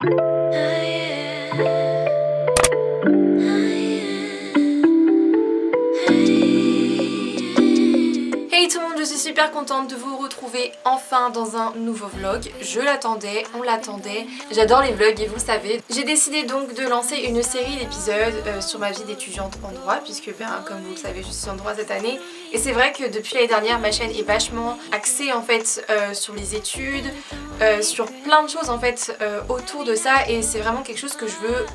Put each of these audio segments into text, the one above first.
Hey tout le monde, je suis super contente de vous retrouver enfin dans un nouveau vlog. Je l'attendais, on l'attendait. J'adore les vlogs et vous le savez. J'ai décidé donc de lancer une série d'épisodes sur ma vie d'étudiante en droit, puisque comme vous le savez, je suis en droit cette année. Et c'est vrai que depuis l'année dernière, ma chaîne est vachement axée en fait sur les études, sur plein de choses en fait autour de ça. Et c'est vraiment quelque chose que je veux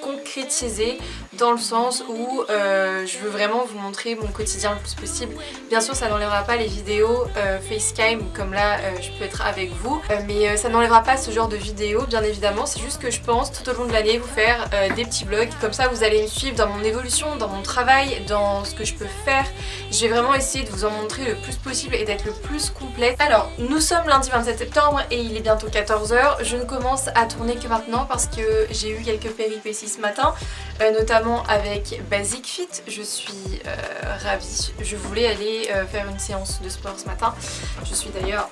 concrétiser dans le sens où je veux vraiment vous montrer mon quotidien le plus possible. Bien sûr ça n'enlèvera pas les vidéos FaceTime comme là je peux être avec vous, mais ça n'enlèvera pas ce genre de vidéos bien évidemment. C'est juste que je pense tout au long de l'année vous faire des petits vlogs, comme ça vous allez me suivre dans mon évolution, dans mon travail, dans ce que je peux faire. Je vais vraiment essayer de vous en montrer le plus possible et d'être le plus complète. Alors nous sommes lundi 27 septembre et il est bientôt 14 h. Je ne commence à tourner que maintenant parce que j'ai eu quelques péripéties ce matin, notamment avec Basic Fit. Je suis ravie. Je voulais aller faire une séance de sport ce matin. Je suis d'ailleurs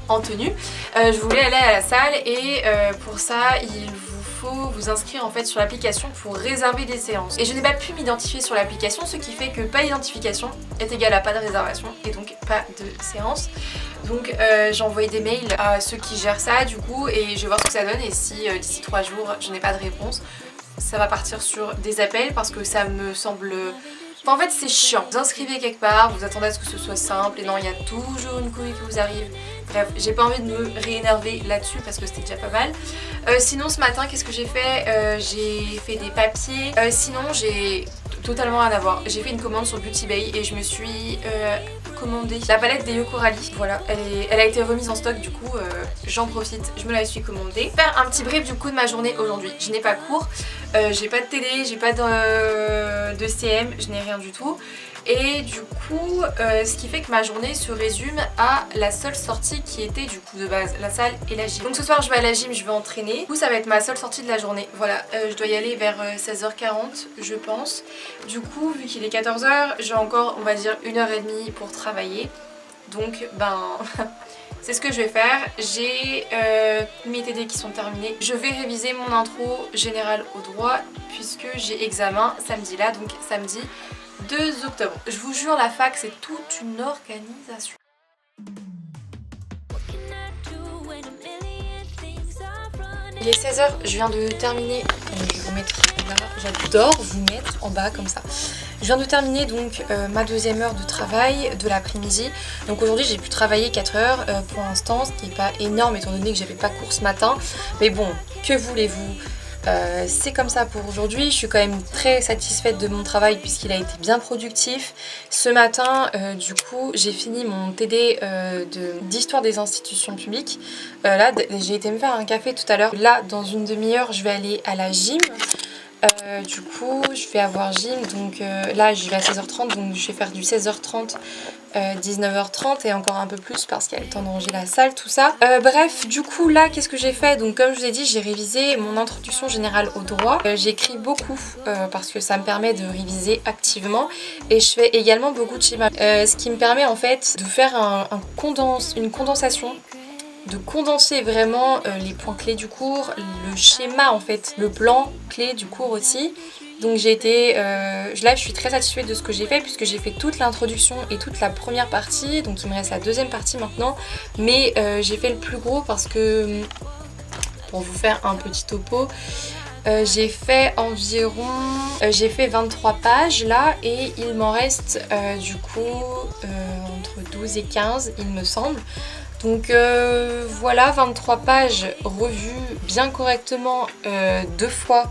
en tenue. Je voulais aller à la salle et pour ça il vous faut vous inscrire en fait sur l'application pour réserver des séances. Et je n'ai pas pu m'identifier sur l'application, ce qui fait que pas d'identification est égal à pas de réservation et donc pas de séance. Donc j'ai envoyé des mails à ceux qui gèrent ça du coup et je vais voir ce que ça donne, et si d'ici 3 jours je n'ai pas de réponse, ça va partir sur des appels parce que ça me semble... Enfin, en fait c'est chiant. Vous inscrivez quelque part, vous attendez à ce que ce soit simple et non, il y a toujours une couille qui vous arrive. Bref, j'ai pas envie de me réénerver là-dessus parce que c'était déjà pas mal. Sinon ce matin qu'est-ce que j'ai fait? J'ai fait des papiers. Sinon j'ai totalement rien à voir. J'ai fait une commande sur Beauty Bay et je me suis commandé la palette des Yoko Rally. Voilà, elle a été remise en stock, du coup j'en profite, je me la suis commandée. Faire un petit brief du coup de ma journée aujourd'hui. Je n'ai pas cours, j'ai pas de télé, j'ai pas de CM, je n'ai rien du tout. Et du coup ce qui fait que ma journée se résume à la seule sortie qui était du coup de base la salle et la gym. Donc ce soir je vais à la gym, je vais entraîner. Du coup ça va être ma seule sortie de la journée. Voilà, je dois y aller vers 16h40 je pense. Du coup vu qu'il est 14 h, j'ai encore on va dire 1h30 pour travailler. Donc ben c'est ce que je vais faire. J'ai mes TD qui sont terminés. Je vais réviser mon intro générale au droit puisque j'ai examen samedi là, donc samedi 2 octobre. Je vous jure, la fac c'est toute une organisation. Il est 16 h, je viens de terminer. Je vais vous mettre là, j'adore vous mettre en bas comme ça. Je viens de terminer donc ma deuxième heure de travail de l'après-midi. Donc aujourd'hui j'ai pu travailler 4 heures pour l'instant, ce qui n'est pas énorme étant donné que j'avais pas cours ce matin. Mais bon, que voulez-vous? C'est comme ça pour aujourd'hui. Je suis quand même très satisfaite de mon travail puisqu'il a été bien productif. Ce matin du coup j'ai fini mon TD d'histoire des institutions publiques. Là j'ai été me faire un café tout à l'heure. Là dans une demi-heure je vais aller à la gym. Du coup je vais avoir gym, donc là j'y vais à 16h30, donc je vais faire du 16h30 19h30 et encore un peu plus parce qu'il y a le temps de ranger la salle, tout ça. Bref, du coup là qu'est-ce que j'ai fait? Donc comme je vous ai dit, j'ai révisé mon introduction générale au droit. J'écris beaucoup parce que ça me permet de réviser activement, et je fais également beaucoup de schémas, ce qui me permet en fait de faire une condensation, de condenser vraiment les points clés du cours, le schéma en fait, le plan clé du cours aussi. Donc j'ai été, là je suis très satisfaite de ce que j'ai fait puisque j'ai fait toute l'introduction et toute la première partie, donc il me reste la deuxième partie maintenant, mais j'ai fait le plus gros parce que, pour vous faire un petit topo, j'ai fait environ, j'ai fait 23 pages là et il m'en reste du coup entre 12 et 15 il me semble. Donc voilà, 23 pages revues bien correctement 2 fois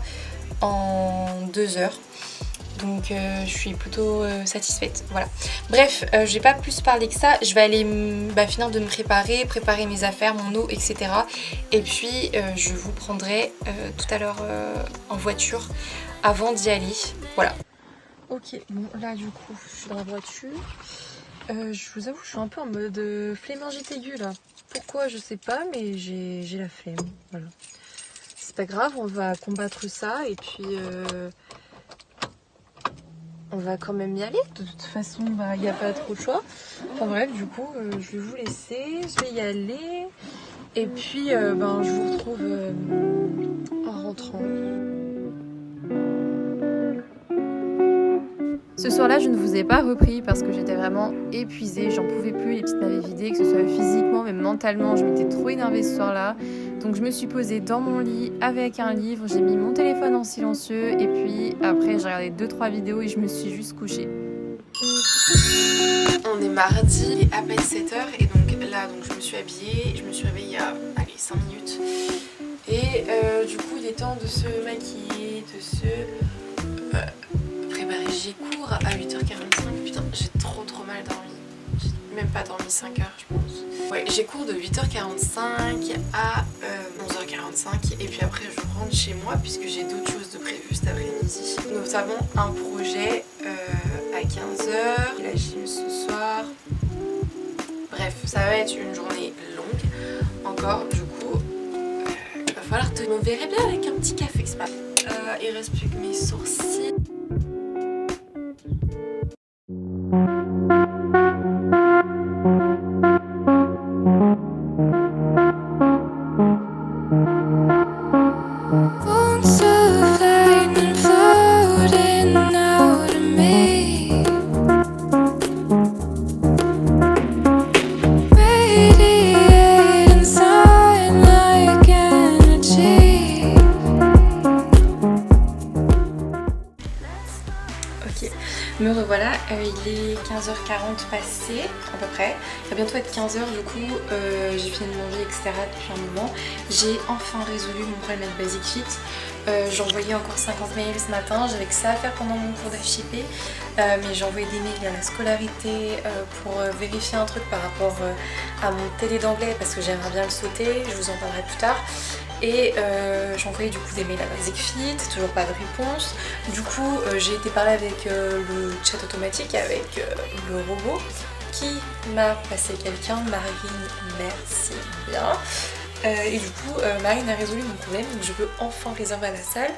en 2 heures. Donc je suis plutôt satisfaite, voilà. Bref, je vais pas plus parler que ça. Je vais aller finir de me préparer mes affaires, mon eau, etc. Et puis je vous prendrai tout à l'heure en voiture avant d'y aller, voilà. Ok, bon là du coup je suis dans la voiture. Je vous avoue, je suis un peu en mode flémingite aiguë là. Pourquoi je sais pas, mais j'ai la flemme, voilà. C'est pas grave, on va combattre ça et puis on va quand même y aller. De toute façon, il n'y a pas trop de choix. Enfin bref, du coup, je vais vous laisser, je vais y aller. Et puis, je vous retrouve Ce soir-là, je ne vous ai pas repris parce que j'étais vraiment épuisée, j'en pouvais plus, les petites m'avaient vidé, que ce soit physiquement, mais mentalement, je m'étais trop énervée ce soir-là. Donc je me suis posée dans mon lit avec un livre, j'ai mis mon téléphone en silencieux et puis après j'ai regardé 2-3 vidéos et je me suis juste couchée. On est mardi, il est à peine 7h et donc là je me suis habillée, je me suis réveillée il y a 5 minutes. Et du coup il est temps de se maquiller, de se préparer. J'ai cours à 8h45, putain j'ai trop mal dormi. J'ai même pas dormi 5 heures je pense. Ouais, j'ai cours de 8h45 à 11h45 et puis après je rentre chez moi puisque j'ai d'autres choses de prévues cet après-midi. Nous avons un projet à 15h, la gym ce soir. Bref, ça va être une journée longue encore, du coup il va falloir te... On verrait bien avec un petit café, c'est pas... il reste plus que mes sourcils. Me revoilà, il est 15h40 passé à peu près, il va bientôt être 15h du coup, j'ai fini de manger etc depuis un moment. J'ai enfin résolu mon problème avec Basic Fit, j'ai envoyé encore 50 mails ce matin, j'avais que ça à faire pendant mon cours d'FJP, mais j'ai envoyé des mails à la scolarité pour vérifier un truc par rapport à mon TD d'anglais parce que j'aimerais bien le sauter, je vous en parlerai plus tard. Et j'ai envoyé du coup des mails à Basic Fit, toujours pas de réponse. Du coup j'ai été parler avec le chat automatique, avec le robot qui m'a passé quelqu'un, Marine, merci bien. Et du coup Marine a résolu mon problème, donc je peux enfin réserver à la salle.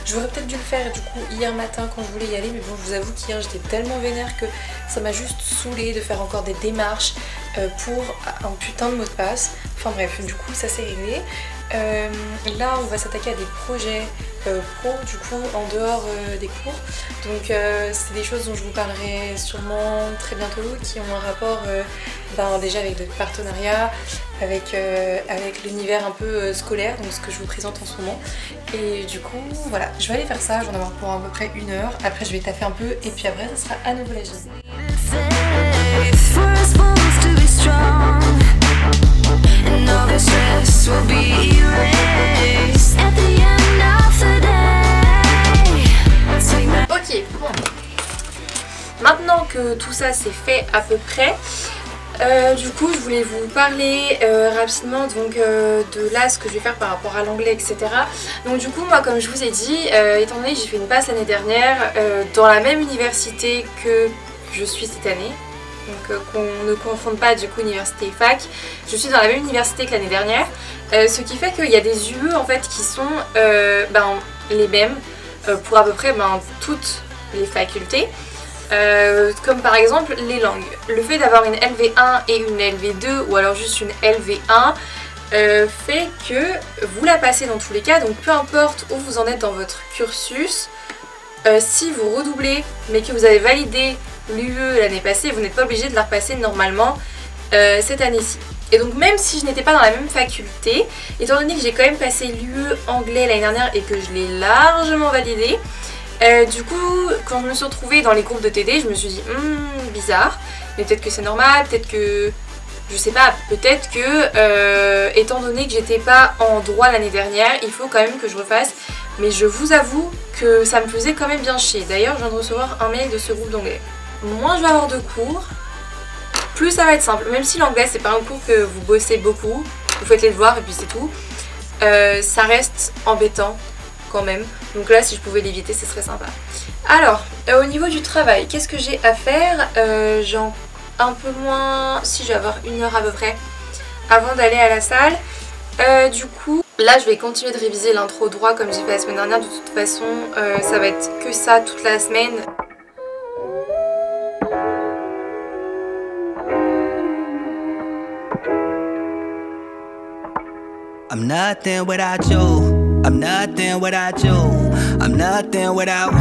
J'aurais peut-être dû le faire du coup hier matin quand je voulais y aller, mais bon je vous avoue qu'hier j'étais tellement vénère que ça m'a juste saoulée de faire encore des démarches pour un putain de mot de passe. Enfin bref, du coup ça s'est réglé. Là on va s'attaquer à des projets pro du coup en dehors des cours, donc c'est des choses dont je vous parlerai sûrement très bientôt qui ont un rapport déjà avec d'autres partenariats, avec l'univers un peu scolaire, donc ce que je vous présente en ce moment. Et du coup voilà, je vais aller faire ça, j'en ai avoir pour à peu près 1 heure, après je vais taffer un peu et puis après ça sera à nouveau la gym. Ok, bon. Maintenant que tout ça c'est fait à peu près, du coup je voulais vous parler rapidement donc de là ce que je vais faire par rapport à l'anglais etc. Donc du coup moi comme je vous ai dit, étant donné que j'ai fait une passe l'année dernière dans la même université que je suis cette année, donc qu'on ne confonde pas du coup université et fac, je suis dans la même université que l'année dernière, ce qui fait qu'il y a des UE en fait qui sont les mêmes pour à peu près toutes les facultés. Comme par exemple les langues. Le fait d'avoir une LV1 et une LV2 ou alors juste une LV1 fait que vous la passez dans tous les cas, donc peu importe où vous en êtes dans votre cursus, si vous redoublez mais que vous avez validé l'UE l'année passée, vous n'êtes pas obligé de la repasser normalement cette année-ci. Et donc même si je n'étais pas dans la même faculté, étant donné que j'ai quand même passé l'UE anglais l'année dernière et que je l'ai largement validé, du coup quand je me suis retrouvée dans les groupes de TD, je me suis dit bizarre, mais peut-être que c'est normal, peut-être que je sais pas, peut-être que étant donné que j'étais pas en droit l'année dernière, il faut quand même que je refasse, mais je vous avoue que ça me faisait quand même bien chier. D'ailleurs je viens de recevoir un mail de ce groupe d'anglais. Moins je vais avoir de cours, plus ça va être simple, même si l'anglais c'est pas un cours que vous bossez beaucoup, vous faites les devoirs et puis c'est tout, ça reste embêtant quand même, donc là si je pouvais l'éviter ce serait sympa. Alors au niveau du travail, qu'est-ce que j'ai à faire? J'ai un peu moins, si je vais avoir 1 heure à peu près avant d'aller à la salle. Du coup là je vais continuer de réviser l'intro droit comme j'ai fait la semaine dernière, de toute façon ça va être que ça toute la semaine. I'm nothing without you. I'm nothing without you. I'm nothing without.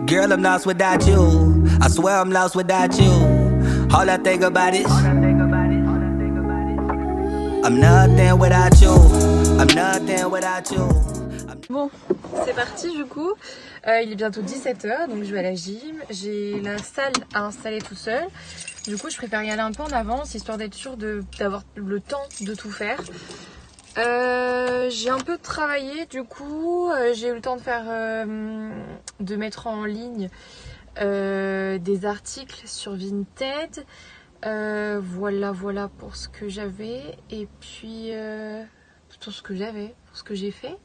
Girl, I'm lost without you. I swear I'm lost without you. All I think about is I'm nothing without you. I'm nothing without you. Bon, c'est parti du coup. Il est bientôt 17h, donc je vais à la gym. J'ai la salle à installer tout seul. Du coup, je préfère y aller un peu en avance, histoire d'être sûre d'avoir le temps de tout faire. J'ai un peu travaillé, du coup, j'ai eu le temps de faire, de mettre en ligne des articles sur Vinted. Voilà pour ce que j'avais. Et puis, pour ce que j'ai fait.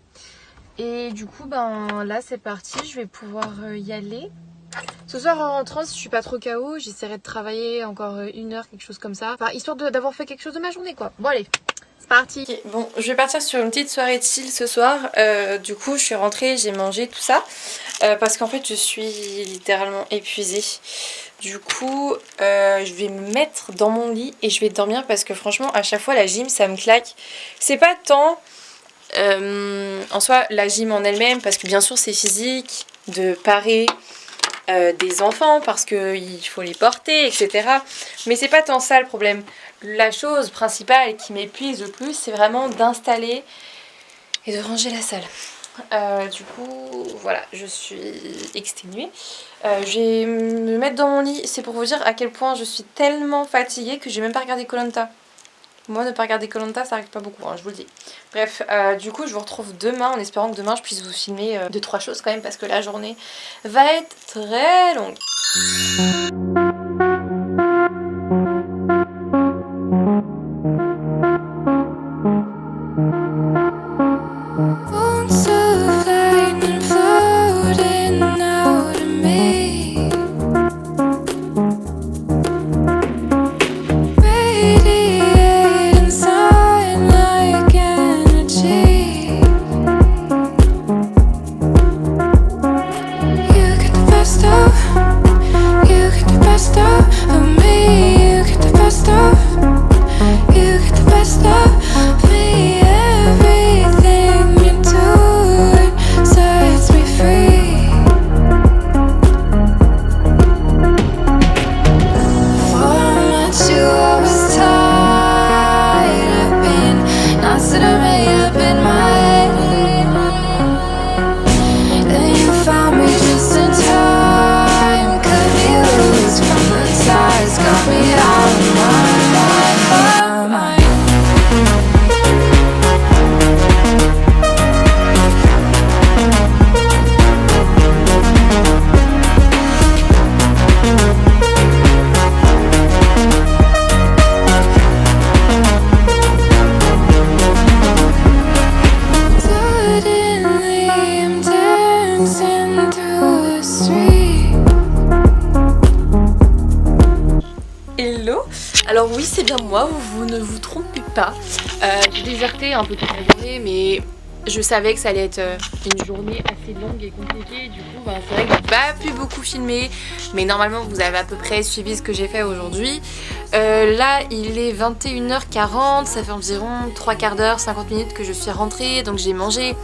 Et du coup, ben là, c'est parti, je vais pouvoir y aller. Ce soir en rentrant, si je suis pas trop KO, j'essaierai de travailler encore 1 heure, quelque chose comme ça. Enfin, histoire d'avoir fait quelque chose de ma journée, quoi. Bon, allez, c'est parti. Okay, bon, je vais partir sur une petite soirée de chill ce soir. Du coup, je suis rentrée, j'ai mangé tout ça. Parce qu'en fait, je suis littéralement épuisée. Du coup, je vais me mettre dans mon lit et je vais dormir parce que franchement, à chaque fois, la gym, ça me claque. C'est pas tant en soi la gym en elle-même, parce que bien sûr, c'est physique, de parer des enfants parce qu'il faut les porter, etc. Mais c'est pas tant ça le problème. La chose principale qui m'épuise le plus, c'est vraiment d'installer et de ranger la salle. Du coup, voilà, je suis exténuée. Je vais me mettre dans mon lit. C'est pour vous dire à quel point je suis tellement fatiguée que j'ai même pas regardé Koh Lanta. Moi, ne pas regarder Koh Lanta, ça arrive pas beaucoup, hein, je vous le dis. Bref, du coup, je vous retrouve demain en espérant que demain je puisse vous filmer 2-3 choses quand même, parce que la journée va être très longue. Alors oui, c'est bien moi, vous ne vous trompez pas. J'ai déserté un peu toute la journée, mais je savais que ça allait être une journée assez longue et compliquée. Du coup, c'est vrai que j'ai pas pu beaucoup filmer, mais normalement vous avez à peu près suivi ce que j'ai fait aujourd'hui. Là, il est 21h40, ça fait environ 3/4 d'heure, 50 minutes que je suis rentrée, donc j'ai mangé,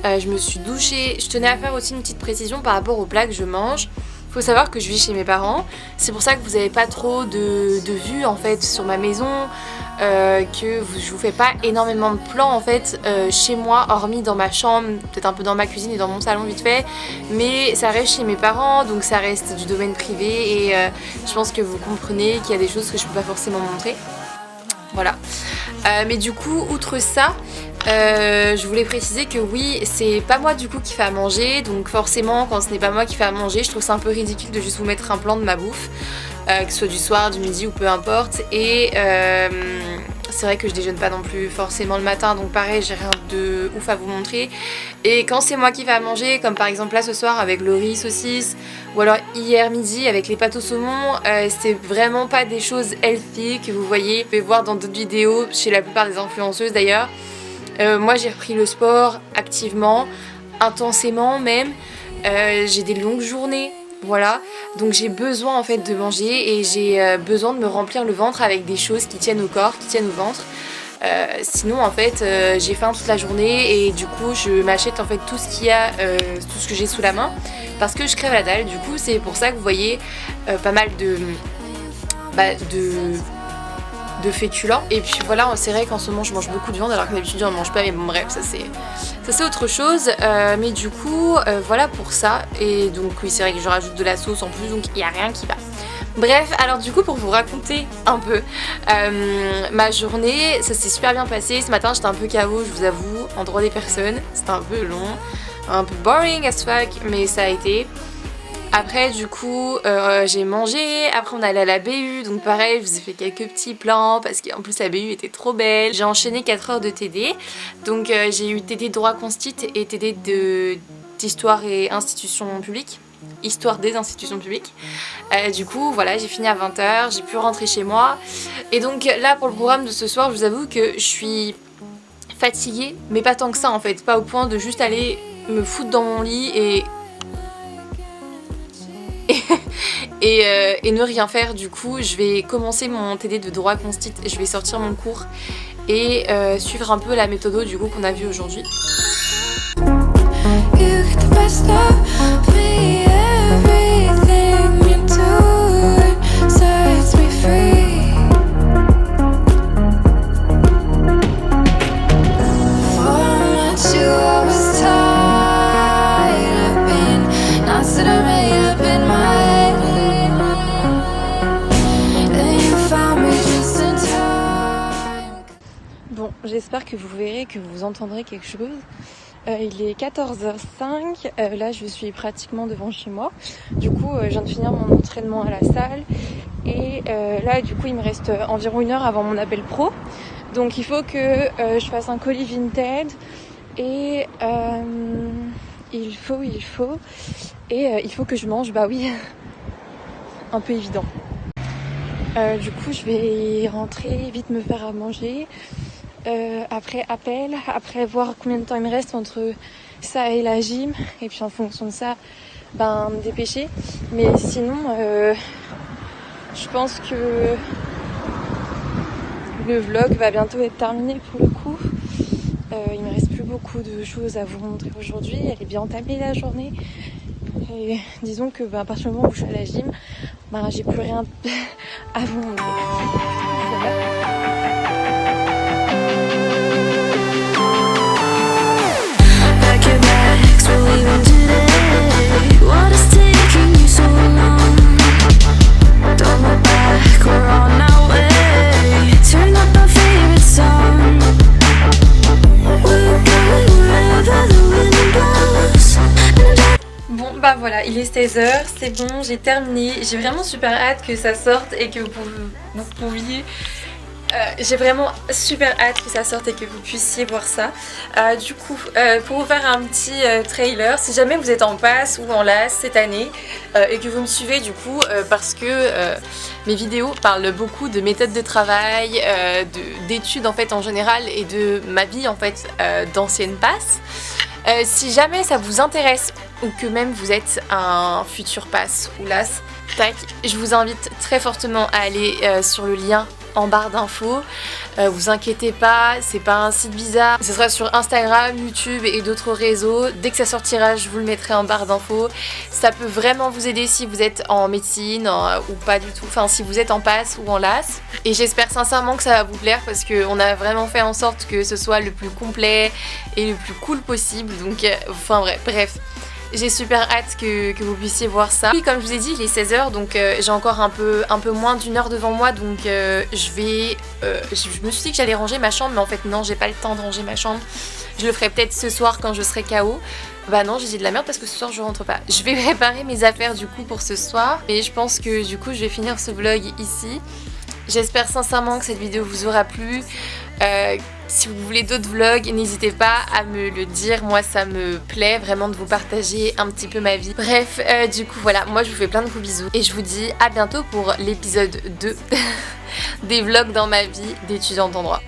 je me suis douchée. Je tenais à faire aussi une petite précision par rapport aux plats que je mange. Faut savoir que je vis chez mes parents, c'est pour ça que vous n'avez pas trop de vues en fait sur ma maison, que je vous fais pas énormément de plans en fait chez moi, hormis dans ma chambre, peut-être un peu dans ma cuisine et dans mon salon vite fait, mais ça reste chez mes parents, donc ça reste du domaine privé et je pense que vous comprenez qu'il y a des choses que je peux pas forcément montrer. Voilà. Mais du coup, outre ça, je voulais préciser que oui, c'est pas moi du coup qui fait à manger, donc forcément quand ce n'est pas moi qui fais à manger, je trouve ça un peu ridicule de juste vous mettre un plan de ma bouffe, que ce soit du soir, du midi ou peu importe. Et c'est vrai que je déjeune pas non plus forcément le matin, donc pareil, j'ai rien de ouf à vous montrer. Et quand c'est moi qui fais à manger, comme par exemple là ce soir avec le riz saucisse, ou alors hier midi avec les pâtes au saumon, c'est vraiment pas des choses healthy que vous voyez. Vous pouvez voir dans d'autres vidéos, chez la plupart des influenceuses d'ailleurs. Moi j'ai repris le sport activement, intensément même, j'ai des longues journées, voilà, donc j'ai besoin en fait de manger et j'ai besoin de me remplir le ventre avec des choses qui tiennent au corps, qui tiennent au ventre. Sinon en fait j'ai faim toute la journée et du coup je m'achète en fait tout ce qu'il y a, tout ce que j'ai sous la main parce que je crève la dalle. Du coup c'est pour ça que vous voyez pas mal de féculents. Et puis voilà, c'est vrai qu'en ce moment je mange beaucoup de viande alors qu'en d'habitude j'en mange pas, mais bon bref, ça c'est autre chose. Mais du coup voilà pour ça. Et donc oui, c'est vrai que je rajoute de la sauce en plus, donc il n'y a rien qui va. Bref, alors du coup pour vous raconter un peu ma journée, ça s'est super bien passé. Ce matin j'étais un peu KO, je vous avoue, en droit des personnes. C'était un peu long, un peu boring as fuck, mais ça a été. Après du coup j'ai mangé, après on est allé à la BU, donc pareil je vous ai fait quelques petits plans parce qu'en plus la BU était trop belle. J'ai enchaîné 4 heures de TD, donc j'ai eu TD de droit constit et TD d'histoire et institutions publiques. Histoire des institutions publiques. Du coup voilà, j'ai fini à 20h, j'ai pu rentrer chez moi. Et donc là pour le programme de ce soir, je vous avoue que je suis fatiguée, mais pas tant que ça en fait, pas au point de juste aller me foutre dans mon lit et ne rien faire. Du coup je vais commencer mon TD de droit constit, je vais sortir mon cours et suivre un peu la méthode du coup qu'on a vu aujourd'hui. Bon, j'espère que vous verrez, que vous entendrez quelque chose. Il est 14h05, là je suis pratiquement devant chez moi. Du coup je viens de finir mon entraînement à la salle. Et là du coup il me reste environ 1 heure avant mon appel pro. Donc il faut que je fasse un colis Vinted. Et il faut que je mange, bah oui, un peu évident. Du coup je vais rentrer, vite me faire à manger. Après appel, après voir combien de temps il me reste entre ça et la gym, et puis en fonction de ça me dépêcher. Mais sinon je pense que le vlog va bientôt être terminé pour le coup. Il me reste plus beaucoup de choses à vous montrer aujourd'hui, elle est bien entamée la journée. Et disons que à partir du moment où je suis à la gym, j'ai plus rien à vous montrer. Bah voilà, il est 16h, c'est bon, j'ai terminé. J'ai vraiment super hâte que ça sorte et que vous pouviez... j'ai vraiment super hâte que ça sorte et que vous puissiez voir ça. Du coup, pour vous faire un petit trailer, si jamais vous êtes en passe ou en LAS cette année et que vous me suivez du coup parce que mes vidéos parlent beaucoup de méthodes de travail, d'études en fait en général et de ma vie en fait d'ancienne passe. Si jamais ça vous intéresse ou que même vous êtes un futur pass ou LAS, tac, je vous invite très fortement à aller sur le lien en barre d'infos. Vous inquiétez pas, c'est pas un site bizarre. Ce sera sur Instagram, YouTube et d'autres réseaux. Dès que ça sortira, je vous le mettrai en barre d'infos. Ça peut vraiment vous aider si vous êtes en médecine ou pas du tout. Enfin, si vous êtes en passe ou en LAS. Et j'espère sincèrement que ça va vous plaire parce qu'on a vraiment fait en sorte que ce soit le plus complet et le plus cool possible. Donc, enfin bref. J'ai super hâte que vous puissiez voir ça. Oui, comme je vous ai dit, il est 16h, donc j'ai encore un peu moins d'1 heure devant moi. Donc je me suis dit que j'allais ranger ma chambre, mais en fait non, j'ai pas le temps de ranger ma chambre. Je le ferai peut-être ce soir quand je serai KO. Bah non, j'ai dit de la merde parce que ce soir je rentre pas. Je vais préparer mes affaires du coup pour ce soir. Et je pense que du coup je vais finir ce vlog ici. J'espère sincèrement que cette vidéo vous aura plu. Si vous voulez d'autres vlogs, n'hésitez pas à me le dire. Moi ça me plaît vraiment de vous partager un petit peu ma vie. Bref, du coup voilà, moi je vous fais plein de gros bisous. Et je vous dis à bientôt pour l'épisode 2 des vlogs dans ma vie d'étudiante en droit.